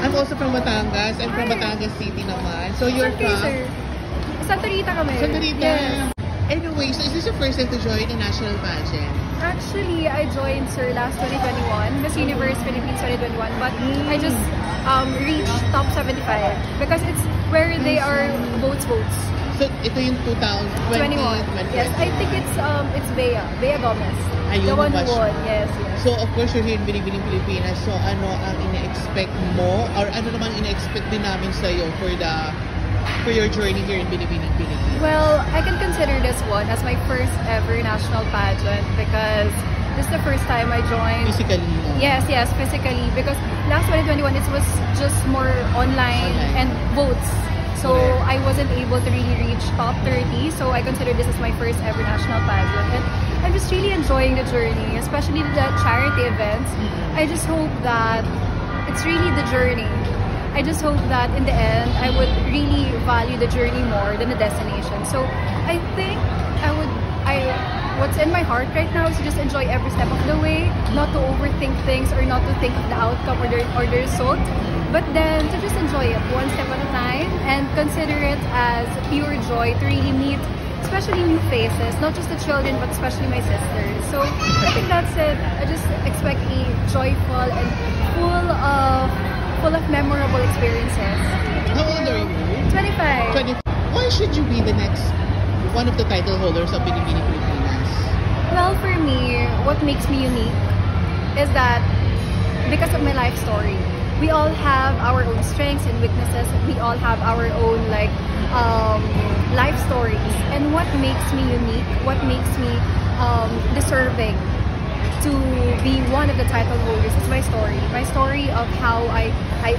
I'm also from Batangas. I'm from Batangas City naman. So you're from? Santa Rita kami. Santa Rita. Yes. Anyway, so is this your first time to join a national pageant? Actually, I joined Sir last 2021, Miss Universe Philippines 2021, but I just reached top 75 because it's where they are votes. So ito yung 2021. Yes, I think it's Bea Gomez. Ayun, the one who won. Yes. So of course you're here in Binibining Pilipinas. So ano ang ina-expect mo or ano naman ina-expect din namin sa iyo for your journey here in Binibining Pilipinas? Well, I can consider this one as my first ever national pageant because this is the first time I joined. Physically, no? Yes, physically. Because last 2021, it was just more online. And votes. So I wasn't able to really reach top 30. So I consider this as my first ever national pageant. And I'm just really enjoying the journey, especially the charity events. I just hope that it's really the journey. I just hope that in the end, I would really value the journey more than the destination. So I think what's in my heart right now is to just enjoy every step of the way, not to overthink things or not to think of the outcome or the result, but then to just enjoy it one step at a time and consider it as pure joy to really meet especially new faces, not just the children but especially my sisters. So I think that's it. I just expect a joyful and full of memorable experiences. How old are you? 25. Why should you be the next one of the title holders of Binibining Pilipinas? Well, for me, what makes me unique is that because of my life story. We all have our own strengths and weaknesses. We all have our own life stories. And what makes me unique, what makes me deserving to be one of the title holders is my story. My story of how I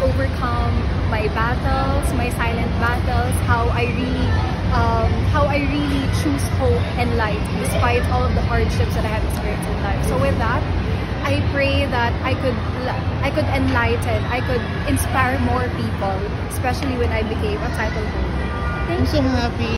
overcome my battles, my silent battles, how I really choose hope and light despite all of the hardships that I have experienced in life. So with that, I pray that I could enlighten, I could inspire more people, especially when I became a title holder. I'm so happy